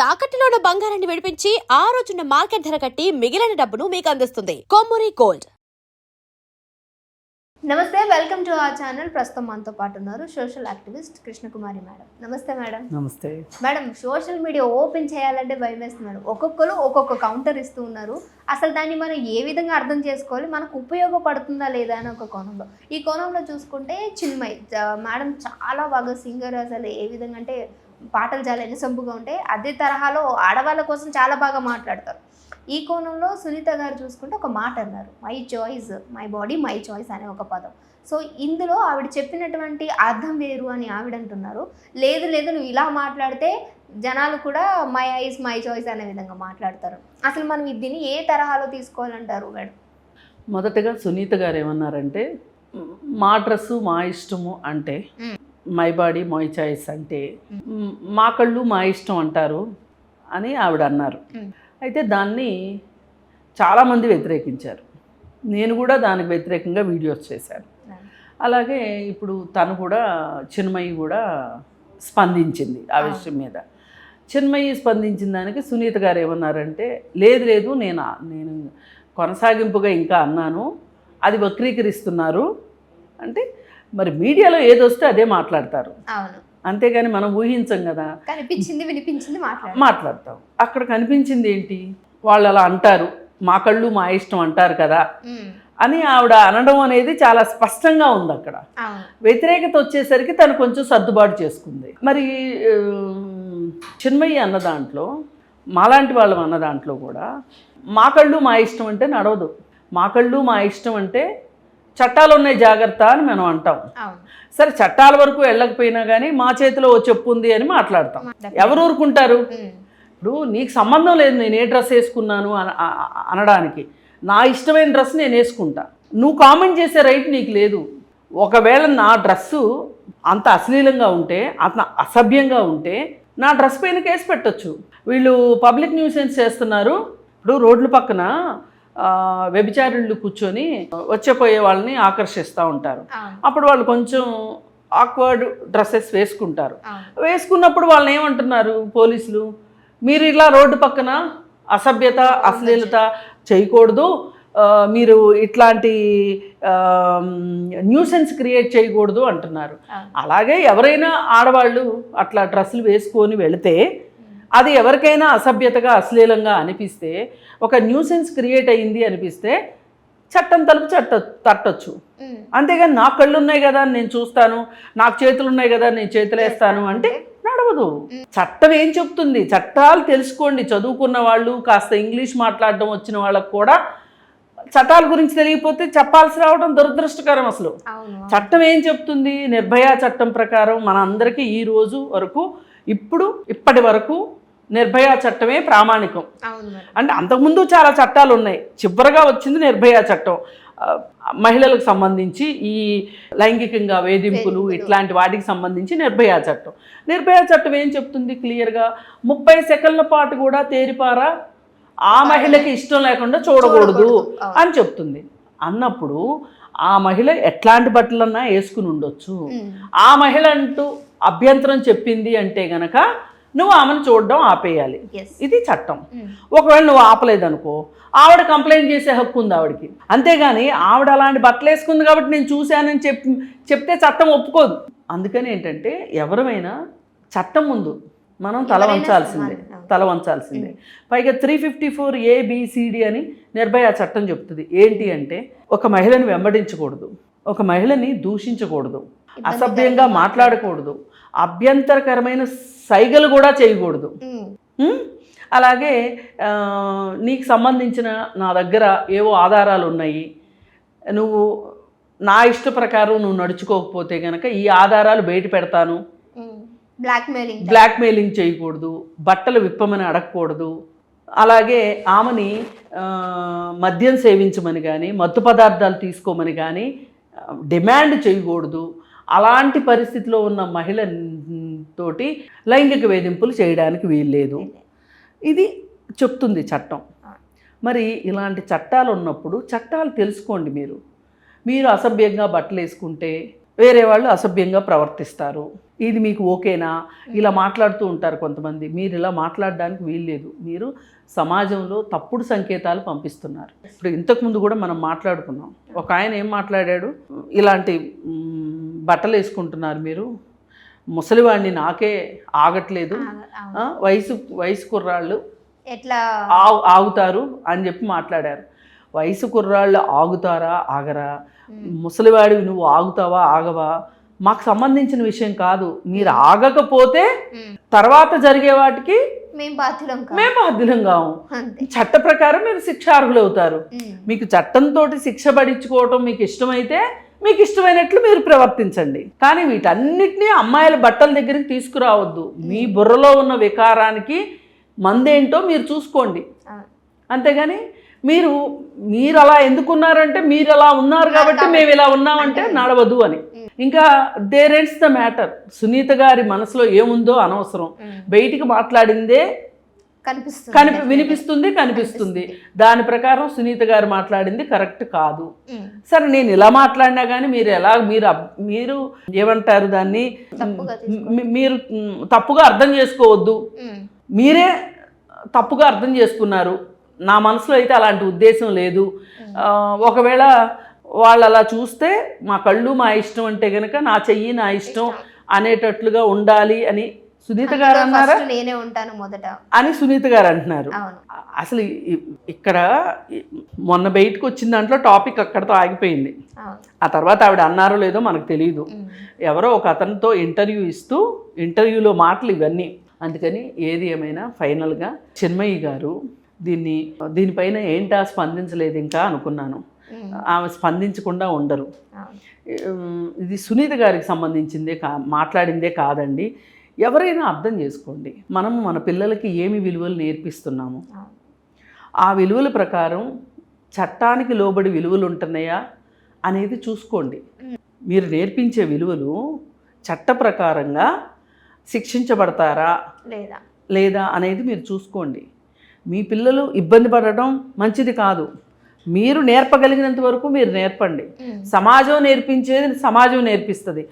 తాకట్టులో ఉన్న బంగారాన్ని విడిపించి ఆ రోజున్న మార్కెట్ ధర కట్టి మిగిలిన డబ్బును మీకు అందిస్తుంది కొమ్మూరి గోల్డ్. నమస్తే, వెల్కమ్ టు అవర్ ఛానల్. ప్రస్తుతం మనతో పాటు ఉన్నారు సోషల్ యాక్టివిస్ట్ కృష్ణకుమారి మేడం. నమస్తే మేడం. నమస్తే మేడం, సోషల్ మీడియా ఓపెన్ చేయాలంటే భయం వేస్తుంది మేడం. ఒక్కొక్కరు ఒక్కొక్క కౌంటర్ ఇస్తూ ఉన్నారు. అసలు దాన్ని మనం ఏ విధంగా అర్థం చేసుకోవాలి, మనకు ఉపయోగపడుతుందా లేదా అని ఒక కోణంలో, ఈ కోణంలో చూసుకుంటే చిన్మయ్ మేడం చాలా బాగా సింగర్. అసలు ఏ విధంగా అంటే పాటలు చాలా ఎనసొంపుగా ఉంటాయి. అదే తరహాలో ఆడవాళ్ళ కోసం చాలా బాగా మాట్లాడతారు. ఈ కోణంలో సునీత గారు చూసుకుంటే ఒక మాట అన్నారు, my choice, my body my choice అనే ఒక పదం. సో ఇందులో ఆవిడ చెప్పినటువంటి అర్థం వేరు అని ఆవిడ అంటున్నారు. లేదు లేదు, నువ్వు ఇలా మాట్లాడితే జనాలు కూడా మై ఐస్ మై చాయిస్ అనే విధంగా మాట్లాడతారు. అసలు మనం దీన్ని ఏ తరహాలో తీసుకోవాలంటారు మేడం? మొదటగా సునీత గారు ఏమన్నారంటే, మా డ్రెస్సు మా ఇష్టము అంటే, మై బాడీ మై చాయిస్ అంటే మా కళ్ళు మా ఇష్టం అంటారు అని ఆవిడ అన్నారు. అయితే దాన్ని చాలామంది వ్యతిరేకించారు. నేను కూడా దానికి వ్యతిరేకంగా వీడియోస్ చేశాను. అలాగే ఇప్పుడు తను కూడా చిన్మయి కూడా స్పందించింది ఆ విషయం మీద. చిన్మయి స్పందించిన దానికి సునీత గారు ఏమన్నారంటే, లేదు లేదు, నేను కొనసాగింపుగా ఇంకా అన్నాను, అది వక్రీకరిస్తున్నారు అంటే. మరి మీడియాలో ఏదొస్తే అదే మాట్లాడతారు, అంతేగాని మనం ఊహించం కదా. కనిపించింది వినిపించింది మాట్లాడతాం. అక్కడ కనిపించింది ఏంటి, వాళ్ళు అలా అంటారు, మా కళ్ళు మా ఇష్టం అంటారు కదా అని ఆవిడ అనడం అనేది చాలా స్పష్టంగా ఉంది. అక్కడ వ్యతిరేకత వచ్చేసరికి తను కొంచెం సర్దుబాటు చేసుకుంది. మరి చిన్మయి అన్న దాంట్లో, మాలాంటి వాళ్ళం అన్న దాంట్లో కూడా మా కళ్ళు మా ఇష్టం అంటే నడవదు. మా కళ్ళు మా ఇష్టం అంటే చట్టాలు ఉన్నాయి జాగ్రత్త అని మనం అంటాం. సరే, చట్టాల వరకు వెళ్ళకపోయినా కానీ మా చేతిలో ఓ చెప్పు ఉంది అని మాట్లాడతాం. ఎవరు ఊరుకుంటారు? ఇప్పుడు నీకు సంబంధం లేదు నేను ఏ డ్రెస్ వేసుకున్నాను అనడానికి. నా ఇష్టమైన డ్రెస్ నేను వేసుకుంటా, నువ్వు కామెంట్ చేసే రైట్ నీకు లేదు. ఒకవేళ నా డ్రెస్సు అంత అశ్లీలంగా ఉంటే, అంత అసభ్యంగా ఉంటే నా డ్రెస్ పైన కేసు పెట్టచ్చు. వీళ్ళు పబ్లిక్ న్యూసెన్స్ చేస్తున్నారు. ఇప్పుడు రోడ్ల పక్కన వ్యభిచారులు కూర్చొని వచ్చేపోయే వాళ్ళని ఆకర్షిస్తూ ఉంటారు. అప్పుడు వాళ్ళు కొంచెం ఆక్వర్డ్ డ్రెస్సెస్ వేసుకుంటారు. వేసుకున్నప్పుడు వాళ్ళని ఏమంటున్నారు పోలీసులు, మీరు ఇలా రోడ్డు పక్కన అసభ్యత అశ్లీలత చేయకూడదు, మీరు ఇట్లాంటి న్యూసెన్స్ క్రియేట్ చేయకూడదు అంటున్నారు. అలాగే ఎవరైనా ఆడవాళ్ళు అట్లా డ్రెస్సులు వేసుకొని వెళితే, అది ఎవరికైనా అసభ్యతగా అశ్లీలంగా అనిపిస్తే, ఒక న్యూసెన్స్ క్రియేట్ అయ్యింది అనిపిస్తే చట్టం తలుపు తట్టొచ్చు. అంతేగాని నా కళ్ళు ఉన్నాయి కదా నేను చూస్తాను, నాకు చేతులు ఉన్నాయి కదా నేను చేతులు వేస్తాను అంటే నడవదు. చట్టం ఏం చెప్తుంది? చట్టాలు తెలుసుకోండి. చదువుకున్న వాళ్ళు, కాస్త ఇంగ్లీష్ మాట్లాడడం వచ్చిన వాళ్ళకు కూడా చట్టాల గురించి తెలియకపోతే చెప్పాల్సి రావడం దురదృష్టకరం. అసలు చట్టం ఏం చెప్తుంది? నిర్భయ చట్టం ప్రకారం మన అందరికీ ఈ రోజు వరకు, ఇప్పటి వరకు నిర్భయ చట్టమే ప్రామాణికం. అంటే అంతకుముందు చాలా చట్టాలు ఉన్నాయి, చివరగా వచ్చింది నిర్భయ చట్టం. మహిళలకు సంబంధించి ఈ లైంగికంగా వేధింపులు ఇట్లాంటి వాటికి సంబంధించి నిర్భయ చట్టం. నిర్భయ చట్టం ఏం చెప్తుంది క్లియర్గా, 30 సెకండ్ల పాటు కూడా తేరిపారా ఆ మహిళకి ఇష్టం లేకుండా చూడకూడదు అని చెప్తుంది. అన్నప్పుడు ఆ మహిళ ఎట్లాంటి బట్టలన్నా వేసుకుని ఉండొచ్చు. ఆ మహిళ అంటూ అభ్యంతరం చెప్పింది అంటే గనక నువ్వు ఆమెను చూడడం ఆపేయాలి. ఇది చట్టం. ఒకవేళ నువ్వు ఆపలేదనుకో, ఆవిడ కంప్లైంట్ చేసే హక్కు ఉంది ఆవిడకి. అంతేగాని ఆవిడ అలాంటి బట్టలు వేసుకుంది కాబట్టి నేను చూశానని చెప్తే చట్టం ఒప్పుకోదు. అందుకని ఏంటంటే ఎవరైనా చట్టం ముందు మనం తల వంచాల్సిందే. పైగా 354 ABCD అని నిర్భయ చట్టం చెప్తుంది. ఏంటి అంటే, ఒక మహిళని వెంబడించకూడదు, ఒక మహిళని దూషించకూడదు, అసభ్యంగా మాట్లాడకూడదు, అభ్యంతరకరమైన సైగలు కూడా చేయకూడదు. అలాగే నీకు సంబంధించిన నా దగ్గర ఏవో ఆధారాలు ఉన్నాయి, నువ్వు నా ఇష్ట ప్రకారం నువ్వు నడుచుకోకపోతే కనుక ఈ ఆధారాలు బయట పెడతాను, బ్లాక్మెయిలింగ్ చేయకూడదు, బట్టలు విప్పమని అడగకూడదు, అలాగే ఆమెని మద్యం సేవించమని కానీ మత్తు పదార్థాలు తీసుకోమని కానీ డిమాండ్ చేయకూడదు. అలాంటి పరిస్థితిలో ఉన్న మహిళతోటి లైంగిక వేధింపులు చేయడానికి వీల్లేదు. ఇది చెప్తుంది చట్టం. మరి ఇలాంటి చట్టాలు ఉన్నప్పుడు చట్టాలు తెలుసుకోండి. మీరు అసభ్యంగా బట్టలు వేసుకుంటే వేరే వాళ్ళు అసభ్యంగా ప్రవర్తిస్తారు. ఇది మీకు ఓకేనా, ఇలా మాట్లాడుతూ ఉంటారు కొంతమంది. మీరు ఇలా మాట్లాడడానికి వీల్లేదు, మీరు సమాజంలో తప్పుడు సంకేతాలు పంపిస్తున్నారు. ఇప్పుడు ఇంతకుముందు కూడా మనం మాట్లాడుకున్నాం, ఒక ఆయన ఏం మాట్లాడాడు, ఇలాంటి బట్టలు వేసుకుంటున్నారు మీరు, ముసలివాడిని నాకే ఆగట్లేదు, వయసు కుర్రాళ్ళు ఎట్లా ఆగుతారు అని చెప్పి మాట్లాడారు. వయసు కుర్రాళ్ళు ఆగుతారా ఆగరా, ముసలివాడివి నువ్వు ఆగుతావా ఆగవా మాకు సంబంధించిన విషయం కాదు. మీరు ఆగకపోతే తర్వాత జరిగే వాటికి మేము బాధ్యులం కాము. చట్ట ప్రకారం మీరు శిక్షార్హులు అవుతారు. మీకు చట్టంతో శిక్ష పడించుకోవటం మీకు ఇష్టమైతే మీకు ఇష్టమైనట్లు మీరు ప్రవర్తించండి, కానీ వీటన్నిటినీ అమ్మాయిల బట్టల దగ్గరికి తీసుకురావద్దు. మీ బుర్రలో ఉన్న వికారానికి మందేంటో మీరు చూసుకోండి, అంతేగాని మీరు అలా ఎందుకున్నారంటే మీరు అలా ఉన్నారు కాబట్టి మేము ఇలా ఉన్నామంటే నడవద్దు అని. ఇంకా there ends the matter. Sunitha గారి మనసులో ఏముందో అనవసరం, బయటికి మాట్లాడిందే వినిపిస్తుంది కనిపిస్తుంది. దాని ప్రకారం సునీత గారు మాట్లాడింది కరెక్ట్ కాదు. సరే నేను ఇలా మాట్లాడినా కానీ మీరు ఏమంటారు దాన్ని, మీరు తప్పుగా అర్థం చేసుకోవద్దు, మీరే తప్పుగా అర్థం చేసుకున్నారు. నా మనసులో అయితే అలాంటి ఉద్దేశం లేదు. ఒకవేళ వాళ్ళు అలా చూస్తే మా కళ్ళు మా ఇష్టం అంటే కనుక నా చెయ్యి నా ఇష్టం అనేటట్లుగా ఉండాలి అని సునీత గారు అన్నారా, నేనే ఉంటాను మొదట అని సునీత గారు అంటున్నారు. అసలు ఇక్కడ మొన్న బయటకు వచ్చిన దాంట్లో టాపిక్ అక్కడతో ఆగిపోయింది. ఆ తర్వాత ఆవిడ అన్నారో లేదో మనకు తెలియదు. ఎవరో ఒక అతనితో ఇంటర్వ్యూలో మాటలు ఇవన్నీ. అందుకని ఏది ఏమైనా ఫైనల్గా చిన్మయి గారు దీనిపైన ఏంటా స్పందించలేదు ఇంకా అనుకున్నాను. ఆమె స్పందించకుండా ఉండరు. ఇది సునీత గారికి సంబంధించిందే మాట్లాడిందే కాదండి. ఎవరైనా అర్థం చేసుకోండి, మనం మన పిల్లలకి ఏమి విలువలు నేర్పిస్తున్నాము, ఆ విలువల ప్రకారం చట్టానికి లోబడి విలువలు ఉంటున్నాయా అనేది చూసుకోండి. మీరు నేర్పించే విలువలు చట్ట ప్రకారంగా శిక్షించబడతారా లేదా అనేది మీరు చూసుకోండి. మీ పిల్లలు ఇబ్బంది పడటం మంచిది కాదు. మీరు నేర్పగలిగినంత వరకు మీరు నేర్పండి. సమాజం నేర్పించేది సమాజం నేర్పిస్తుంది.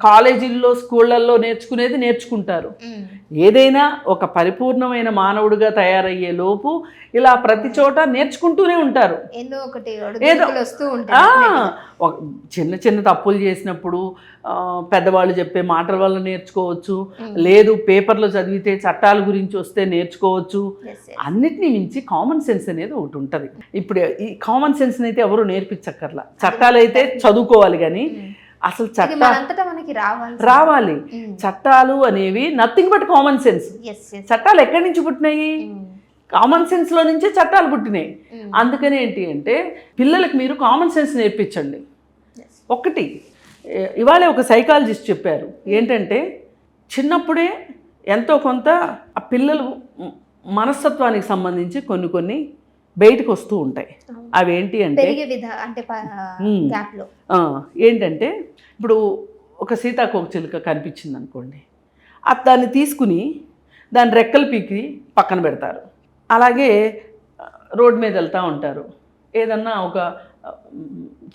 కాలేజీల్లో స్కూళ్ళల్లో నేర్చుకునేది నేర్చుకుంటారు. ఏదైనా ఒక పరిపూర్ణమైన మానవుడిగా తయారయ్యే లోపు ఇలా ప్రతి చోట నేర్చుకుంటూనే ఉంటారు. చిన్న చిన్న తప్పులు చేసినప్పుడు పెద్దవాళ్ళు చెప్పే మాటల వల్ల నేర్చుకోవచ్చు, లేదు పేపర్లో చదివితే చట్టాల గురించి వస్తే నేర్చుకోవచ్చు. అన్నిటినీ మించి కామన్ సెన్స్ అనేది ఒకటి ఉంటుంది. ఇప్పుడు ఈ కామన్ సెన్స్ అయితే ఎవరు నేర్పించక్కర్లా, చట్టాలు అయితే చదువుకోవాలి కానీ అసలు రావాలి. చట్టాలు అనేవి నథింగ్ బట్ కామన్ సెన్స్. చట్టాలు ఎక్కడి నుంచి పుట్టినాయి? కామన్ సెన్స్లో నుంచే చట్టాలు పుట్టినాయి. అందుకని ఏంటి అంటే పిల్లలకి మీరు కామన్ సెన్స్ నేర్పించండి. ఒకటి ఇవాళే ఒక సైకాలజిస్ట్ చెప్పారు ఏంటంటే, చిన్నప్పుడే ఎంతో కొంత ఆ పిల్లలు మనస్తత్వానికి సంబంధించి కొన్ని బయటకు వస్తూ ఉంటాయి. అవి ఏంటి అంటే ఏంటంటే ఇప్పుడు ఒక సీతాకోకచిలుక కనిపించింది అనుకోండి, దాన్ని తీసుకుని దాని రెక్కలు పీకి పక్కన పెడతారు. అలాగే రోడ్డు మీద వెళ్తూ ఉంటారు, ఏదన్నా ఒక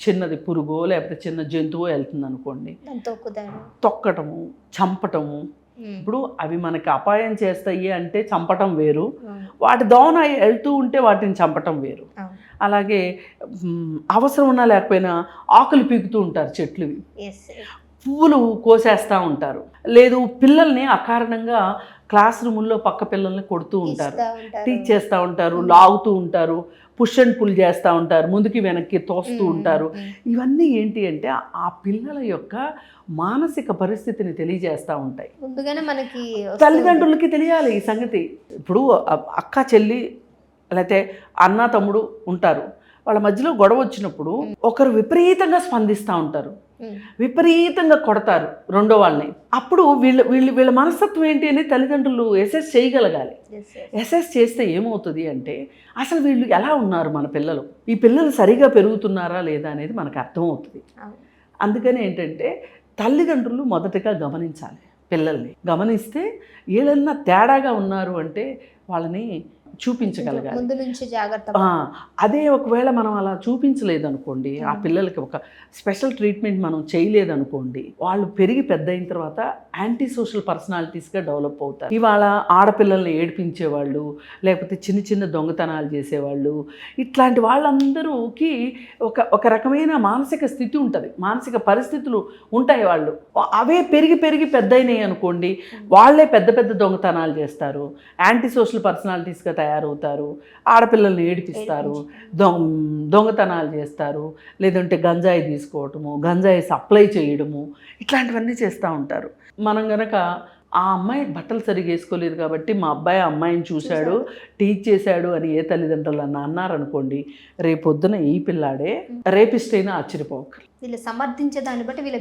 చిన్నది పురుగో లేకపోతే చిన్న జంతువు వెళ్తుంది అనుకోండి, తొక్కటము చంపటము. ఇప్పుడు అవి మనకి అపాయం చేస్తాయి అంటే చంపటం వేరు, వాటి దోన వెళ్తూ ఉంటే వాటిని చంపటం వేరు. అలాగే అవసరం ఉన్నా లేకపోయినా ఆకులు పీకుతూ ఉంటారు చెట్లువి, పువ్వులు కోసేస్తూ ఉంటారు, లేదు పిల్లల్ని అకారణంగా క్లాస్ రూముల్లో పక్క పిల్లల్ని కొడుతూ ఉంటారు, టీచ్ చేస్తూ ఉంటారు, లాగుతూ ఉంటారు, పుష్ అండ్ పుల్ చేస్తూ ఉంటారు, ముందుకి వెనక్కి తోస్తూ ఉంటారు. ఇవన్నీ ఏంటి అంటే ఆ పిల్లల యొక్క మానసిక పరిస్థితిని తెలియజేస్తూ ఉంటాయి. ముందుగానే మనకి తల్లిదండ్రులకి తెలియాలి ఈ సంగతి. ఇప్పుడు అక్క చెల్లి లేకపోతే అన్న తమ్ముడు ఉంటారు, వాళ్ళ మధ్యలో గొడవ వచ్చినప్పుడు ఒకరు విపరీతంగా స్పందిస్తూ ఉంటారు, విపరీతంగా కొడతారు రెండో వాళ్ళని. అప్పుడు వీళ్ళ మనస్తత్వం ఏంటి అని తల్లిదండ్రులు అసెస్ చేయగలగాలి. అసెస్ చేస్తే ఏమవుతుంది అంటే అసలు వీళ్ళు ఎలా ఉన్నారు మన పిల్లలు, ఈ పిల్లలు సరిగా పెరుగుతున్నారా లేదా అనేది మనకు అర్థమవుతుంది. అందుకని ఏంటంటే తల్లిదండ్రులు మొదటగా గమనించాలి పిల్లల్ని. గమనిస్తే వీళ్ళన్నా తేడాగా ఉన్నారు అంటే వాళ్ళని చూపించగలగాలి. ముందు నుంచి జాగ్రత్త అదే ఒకవేళ మనం అలా చూపించలేదనుకోండి, ఆ పిల్లలకి ఒక స్పెషల్ ట్రీట్మెంట్ మనం చేయలేదనుకోండి, వాళ్ళు పెరిగి పెద్ద అయిన తర్వాత యాంటీ సోషల్ పర్సనాలిటీస్గా డెవలప్ అవుతారు. ఇవాళ ఆడపిల్లల్ని ఏడిపించేవాళ్ళు, లేకపోతే చిన్న చిన్న దొంగతనాలు చేసేవాళ్ళు, ఇట్లాంటి వాళ్ళందరూకి ఒక రకమైన మానసిక స్థితి ఉంటుంది, మానసిక పరిస్థితులు ఉంటాయి. వాళ్ళు అవే పెరిగి పెరిగి పెద్ద అయినాయి అనుకోండి, వాళ్ళే పెద్ద పెద్ద దొంగతనాలు చేస్తారు, యాంటీ సోషల్ పర్సనాలిటీస్గా తయారవుతారు, ఆడపిల్లల్ని ఏడిపిస్తారు, దొంగతనాలు చేస్తారు, లేదంటే గంజాయి తీసుకోవటము, గంజాయి సప్లై చేయడము, ఇట్లాంటివన్నీ చేస్తూ ఉంటారు. మనం గనక ఆ అమ్మాయి బట్టలు సరిగా వేసుకోలేదు కాబట్టి మా అబ్బాయి అమ్మాయిని చూశాడు, టీచ్ చేశాడు అని ఏ తల్లిదండ్రులు అన్నారనుకోండి, రేపొద్దున ఈ పిల్లాడే రేపిస్ట్ అయినా ఆశ్చర్యపోకరు. వీళ్ళు సమర్థించే దాన్ని బట్టి వీళ్ళ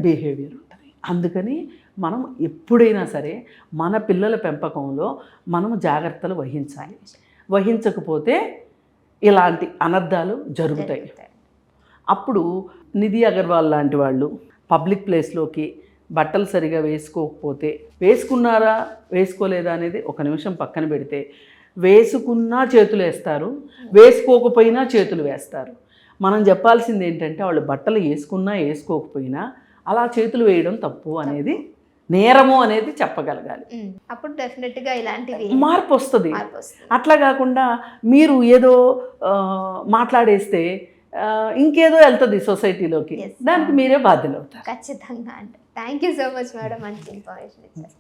బిహేవియర్ ఉంటుంది. అందుకని మనం ఎప్పుడైనా సరే మన పిల్లల పెంపకంలో మనం జాగ్రత్తలు వహించాలి. వహించకపోతే ఇలాంటి అనర్థాలు జరుగుతాయి. అప్పుడు నిధి అగర్వాల్ లాంటి వాళ్ళు పబ్లిక్ ప్లేస్లోకి బట్టలు సరిగా వేసుకోకపోతే, వేసుకున్నారా వేసుకోలేదా అనేది ఒక నిమిషం పక్కన పెడితే, వేసుకున్నా చేతులు వేస్తారు, వేసుకోకపోయినా చేతులు వేస్తారు. మనం చెప్పాల్సింది ఏంటంటే వాళ్ళు బట్టలు వేసుకున్నా వేసుకోకపోయినా అలా చేతులు వేయడం తప్పు అనేది, నేరము అనేది చెప్పగలగాలి. అప్పుడు డెఫినెట్గా ఇలాంటివి మార్పు వస్తుంది. అట్లా కాకుండా మీరు ఏదో మాట్లాడేస్తే ఇంకేదో వెళ్తుంది సొసైటీలోకి, దానికి మీరే బాధ్యులు అవుతారు. ఖచ్చితంగా. అంటే thank you so much madam, మంచి ఇన్ఫర్మేషన్ ఇచ్చారు.